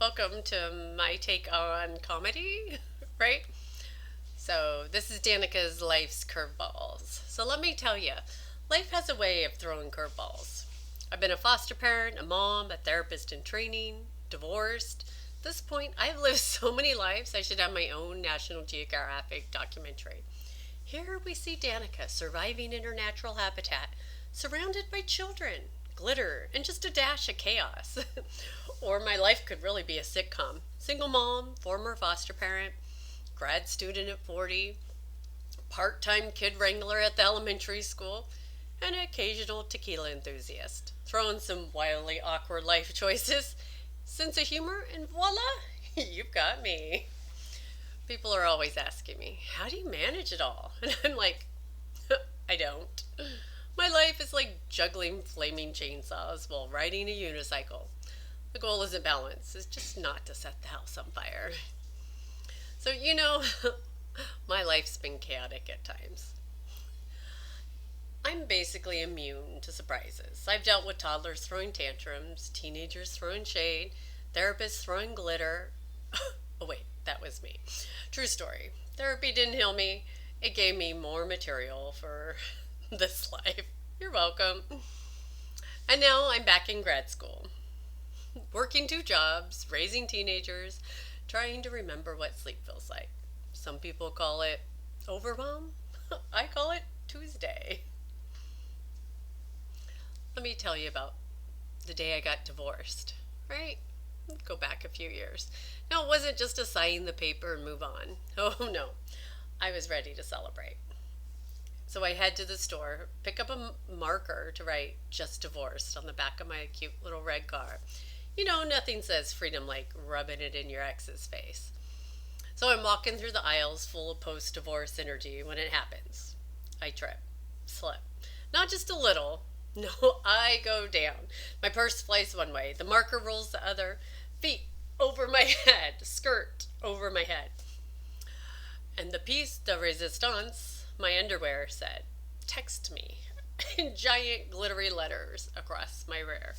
Welcome to my take on comedy, right? So, this is Danica's Life's Curveballs. So, let me tell you, life has a way of throwing curveballs. I've been a foster parent, a mom, a therapist in training, divorced. At this point, I've lived so many lives, I should have my own National Geographic documentary. Here we see Danica surviving in her natural habitat, surrounded by children, glitter, and just a dash of chaos. Or my life could really be a sitcom. Single mom, former foster parent, grad student at 40, part time kid wrangler at the elementary school, and an occasional tequila enthusiast. Throw in some wildly awkward life choices, sense of humor, and voila, you've got me. People are always asking me, how do you manage it all? And I'm like, I don't. My life is like juggling flaming chainsaws while riding a unicycle. The goal isn't balance, it's just not to set the house on fire. So, my life's been chaotic at times. I'm basically immune to surprises. I've dealt with toddlers throwing tantrums, teenagers throwing shade, therapists throwing glitter. Oh, wait, that was me. True story. Therapy didn't heal me, it gave me more material for this life. You're welcome. And now I'm back in grad school, working two jobs, raising teenagers, trying to remember what sleep feels like. Some people call it overwhelm. I call it Tuesday. Let me tell you about the day I got divorced, right? Go back a few years. Now, it wasn't just to sign the paper and move on. Oh, no. I was ready to celebrate. So I head to the store, pick up a marker to write just divorced on the back of my cute little red car. Nothing says freedom like rubbing it in your ex's face. So I'm walking through the aisles full of post divorce energy when it happens. I trip, slip. Not just a little. No, I go down. My purse flies one way, the marker rolls the other, feet over my head, skirt over my head. And the piece de resistance, my underwear, said, text me, in giant glittery letters across my rear.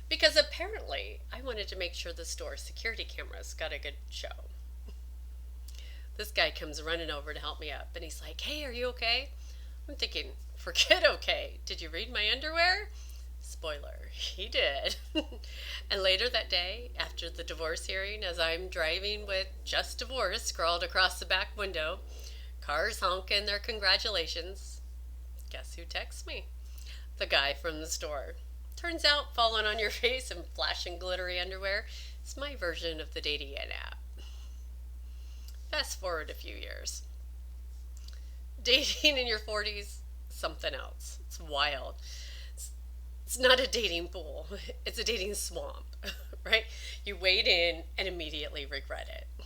Because apparently I wanted to make sure the store security cameras got a good show. This guy comes running over to help me up, and he's like, hey, are you okay? I'm thinking, forget okay. Did you read my underwear? Spoiler, he did. And later that day, after the divorce hearing, as I'm driving with just divorce scrawled across the back window, cars honking their congratulations, guess who texts me? The guy from the store. Turns out falling on your face and flashing glittery underwear is my version of the dating app. Fast forward a few years. Dating in your 40s, something else. It's wild. It's not a dating pool, it's a dating swamp, right? You wade in and immediately regret it.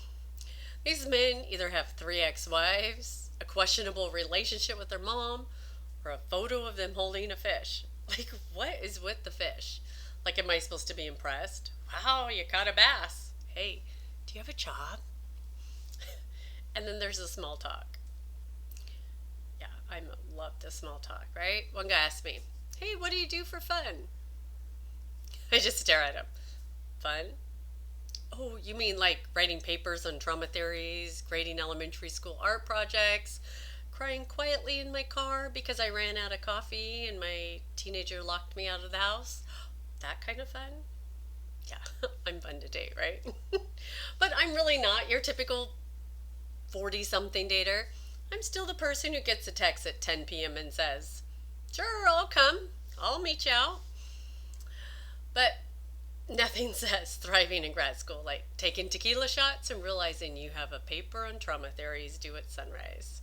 These men either have three ex wives, a questionable relationship with their mom, or a photo of them holding a fish. Like, what is with the fish? Like, am I supposed to be impressed? Wow, you caught a bass. Hey, do you have a job? And then there's the small talk. Yeah, I love the small talk, right? One guy asked me, hey, what do you do for fun? I just stare at him. Fun? Oh, you mean like writing papers on trauma theories, grading elementary school art projects, crying quietly in my car because I ran out of coffee and my teenager locked me out of the house? That kind of fun? Yeah, I'm fun to date, right? But I'm really not your typical 40-something dater. I'm still the person who gets a text at 10 p.m. and says, sure, I'll come. I'll meet you out. But nothing says thriving in grad school like taking tequila shots and realizing you have a paper on trauma theories due at sunrise.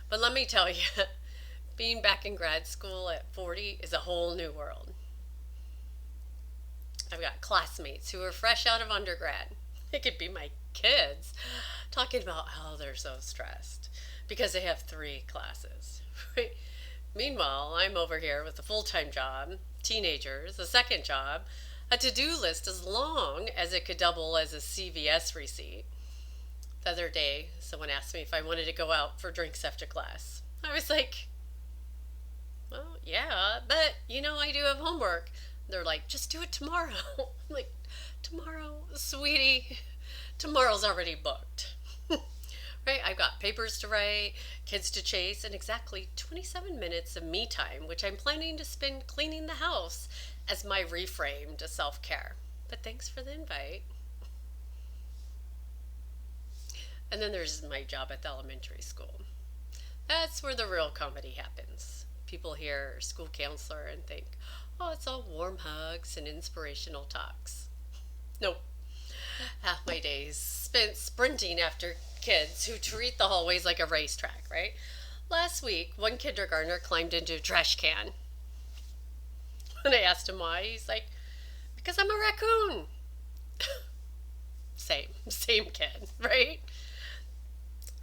But let me tell you, being back in grad school at 40 is a whole new world. I've got classmates who are fresh out of undergrad. It could be my kids talking about how they're so stressed because they have three classes. Right? Meanwhile, I'm over here with a full-time job, teenagers, a second job, a to-do list as long as it could double as a CVS receipt. The other day, someone asked me if I wanted to go out for drinks after class. I was like, well, yeah, but I do have homework. They're like, just do it tomorrow. I'm like, tomorrow, sweetie, tomorrow's already booked. Right? I've got papers to write, kids to chase, and exactly 27 minutes of me time, which I'm planning to spend cleaning the house as my reframe to self care. But thanks for the invite. And then there's my job at the elementary school. That's where the real comedy happens. People hear school counselor and think, oh, it's all warm hugs and inspirational talks. Nope. Half my days spent sprinting after kids who treat the hallways like a racetrack, right? Last week, one kindergartner climbed into a trash can. And I asked him why. He's like, because I'm a raccoon. Same kid, right?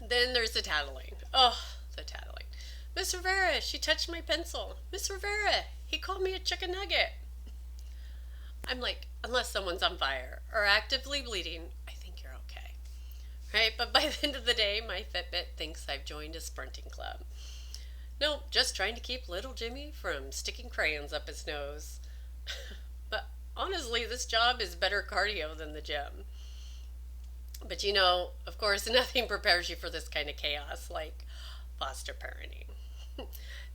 Then there's the tattling. Oh, the tattling. Miss Rivera, she touched my pencil. Miss Rivera, he called me a chicken nugget. I'm like, unless someone's on fire or actively bleeding, I think you're okay. Right? But by the end of the day, my Fitbit thinks I've joined a sprinting club. No, just trying to keep little Jimmy from sticking crayons up his nose. But honestly, this job is better cardio than the gym. But of course, nothing prepares you for this kind of chaos like foster parenting.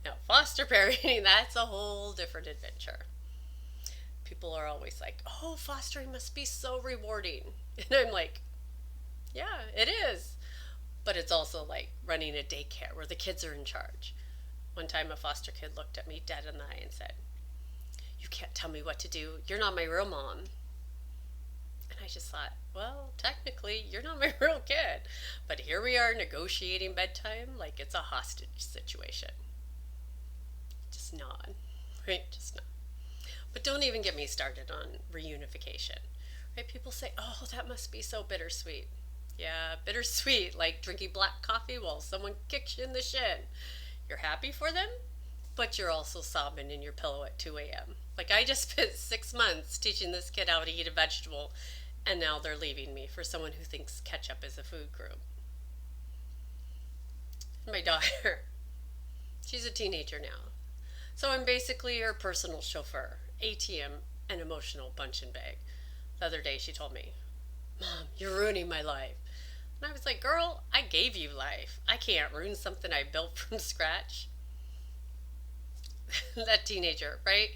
Now, foster parenting, that's a whole different adventure. People are always like, oh, fostering must be so rewarding. And I'm like, yeah, it is. But it's also like running a daycare where the kids are in charge. One time a foster kid looked at me dead in the eye and said, you can't tell me what to do. You're not my real mom. And I just thought, well, technically, you're not my real kid. But here we are negotiating bedtime like it's a hostage situation. Just nod, right? Just nod. But don't even get me started on reunification, right? People say, oh, that must be so bittersweet. Yeah, bittersweet, like drinking black coffee while someone kicks you in the shin. You're happy for them, but you're also sobbing in your pillow at 2 a.m. Like I just spent 6 months teaching this kid how to eat a vegetable, and now they're leaving me for someone who thinks ketchup is a food group. My daughter, she's a teenager now. So I'm basically her personal chauffeur, ATM, and emotional punching bag. The other day she told me, Mom, you're ruining my life. And I was like, girl, I gave you life. I can't ruin something I built from scratch. That teenager, right?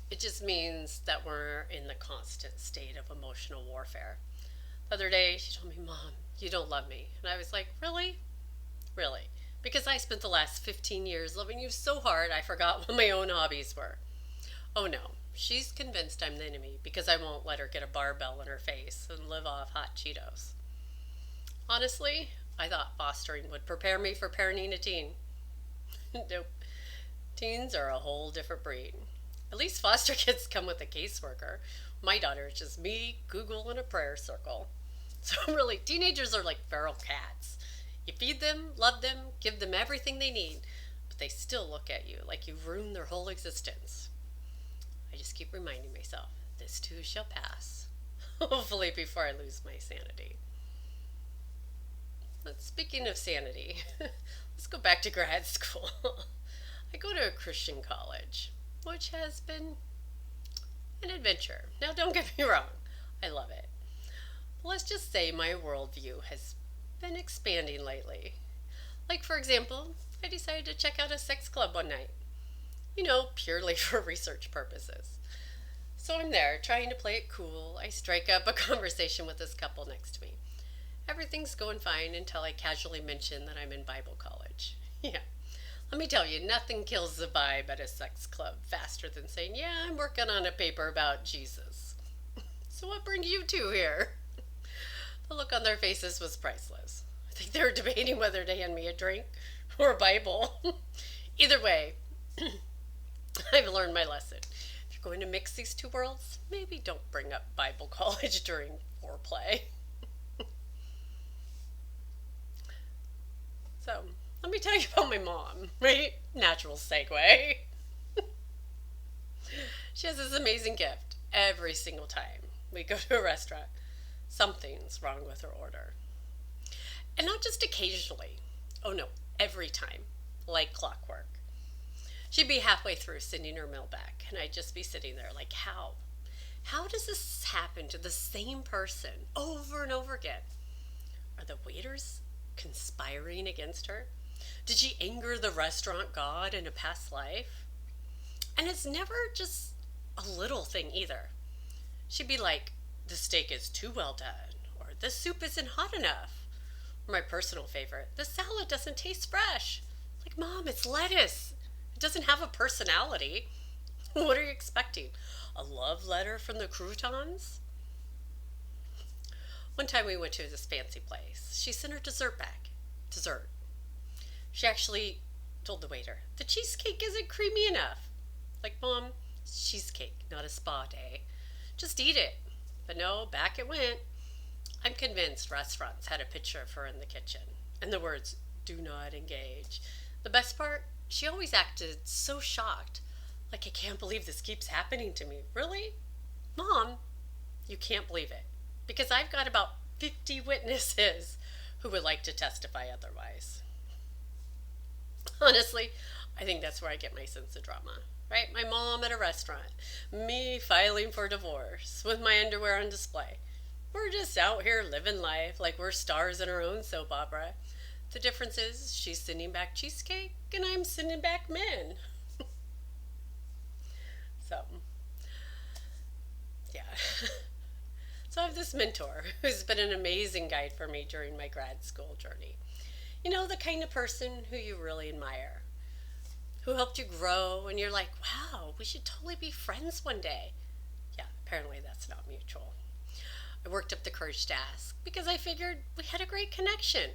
It just means that we're in the constant state of emotional warfare. The other day, she told me, Mom, you don't love me. And I was like, really? Really? Because I spent the last 15 years loving you so hard, I forgot what my own hobbies were. Oh no, she's convinced I'm the enemy because I won't let her get a barbell in her face and live off hot Cheetos. Honestly, I thought fostering would prepare me for parenting a teen. Nope. Teens are a whole different breed. At least foster kids come with a caseworker. My daughter is just me, Google, and a prayer circle. So really, teenagers are like feral cats. You feed them, love them, give them everything they need, but they still look at you like you've ruined their whole existence. I just keep reminding myself, this too shall pass. Hopefully before I lose my sanity. But speaking of sanity, let's go back to grad school. I go to a Christian college, which has been an adventure. Now, don't get me wrong, I love it. But let's just say my worldview has been expanding lately. Like, for example, I decided to check out a sex club one night. Purely for research purposes. So I'm there, trying to play it cool. I strike up a conversation with this couple next to me. Everything's going fine until I casually mention that I'm in Bible college. Yeah. Let me tell you, nothing kills the vibe at a sex club faster than saying, yeah, I'm working on a paper about Jesus. So what brings you two here? The look on their faces was priceless. I think they were debating whether to hand me a drink or a Bible. Either way, I've learned my lesson. If you're going to mix these two worlds, maybe don't bring up Bible college during foreplay. So, let me tell you about my mom, right? Natural segue. She has this amazing gift every single time we go to a restaurant. Something's wrong with her order. And not just occasionally. Oh no, every time. Like clockwork. She'd be halfway through sending her mail back, and I'd just be sitting there like, how? How does this happen to the same person over and over again? Are the waiters conspiring against her? Did she anger the restaurant god in a past life? And it's never just a little thing either. She'd be like, the steak is too well done, or the soup isn't hot enough. Or my personal favorite, the salad doesn't taste fresh. Like, Mom, it's lettuce. It doesn't have a personality. What are you expecting? A love letter from the croutons? One time we went to this fancy place. She sent her dessert back. Dessert. She actually told the waiter, the cheesecake isn't creamy enough. Like, Mom, it's cheesecake, not a spa day. Just eat it. But no, back it went. I'm convinced restaurants had a picture of her in the kitchen and the words, do not engage. The best part, she always acted so shocked. Like, I can't believe this keeps happening to me. Really? Mom, you can't believe it. Because I've got about 50 witnesses who would like to testify otherwise. Honestly, I think that's where I get my sense of drama. Right? My mom at a restaurant, me filing for divorce with my underwear on display. We're just out here living life like we're stars in our own soap opera. The difference is she's sending back cheesecake and I'm sending back men. So, yeah. So I have this mentor who's been an amazing guide for me during my grad school journey. You know, the kind of person who you really admire, who helped you grow, and you're like, wow, we should totally be friends one day. Yeah, apparently that's not mutual. I worked up the courage to ask because I figured we had a great connection.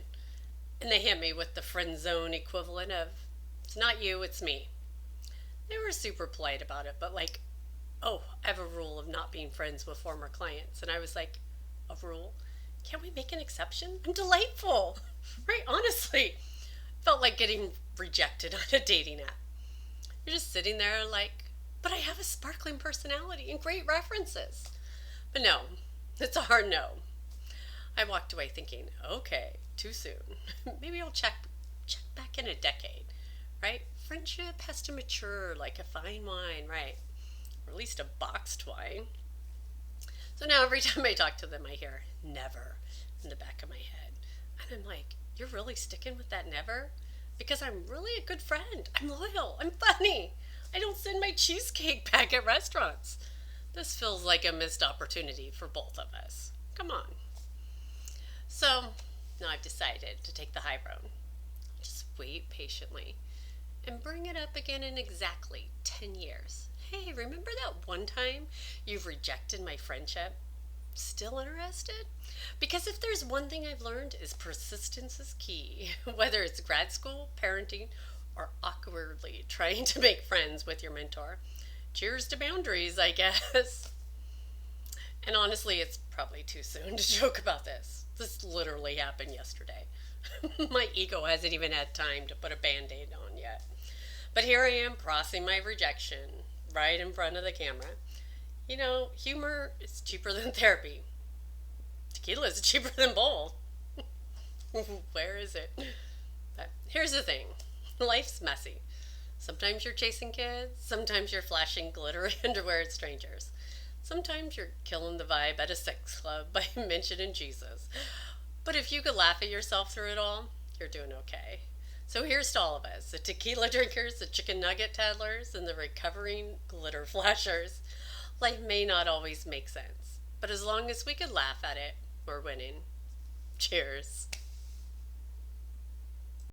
And they hit me with the friend zone equivalent of, it's not you, it's me. They were super polite about it, but like, oh, I have a rule of not being friends with former clients. And I was like, a rule? Can't we make an exception? I'm delightful, right? Honestly, felt like getting rejected on a dating app. You're just sitting there like, but I have a sparkling personality and great references. But no, it's a hard no. I walked away thinking, okay, too soon. Maybe I'll check back in a decade, right? Friendship has to mature like a fine wine, right? Or at least a boxed wine. So now every time I talk to them, I hear never in the back of my head. And I'm like, you're really sticking with that never? Because I'm really a good friend. I'm loyal. I'm funny. I don't send my cheesecake back at restaurants. This feels like a missed opportunity for both of us. Come on. So now I've decided to take the high road. Just wait patiently and bring it up again in exactly 10 years. Hey, remember that one time you've rejected my friendship? Still interested? Because if there's one thing I've learned is persistence is key, whether it's grad school, parenting, or awkwardly trying to make friends with your mentor. Cheers to boundaries, I guess. And honestly, it's probably too soon to joke about this. This literally happened yesterday. My ego hasn't even had time to put a band-aid on yet. But here I am processing my rejection right in front of the camera. You know, humor is cheaper than therapy. Tequila is cheaper than both. Where is it? But here's the thing. Life's messy. Sometimes you're chasing kids. Sometimes you're flashing glittery underwear at strangers. Sometimes you're killing the vibe at a sex club by mentioning Jesus. But if you could laugh at yourself through it all, you're doing okay. So here's to all of us, the tequila drinkers, the chicken nugget tattlers, and the recovering glitter flashers. Life may not always make sense, but as long as we could laugh at it, we're winning. Cheers.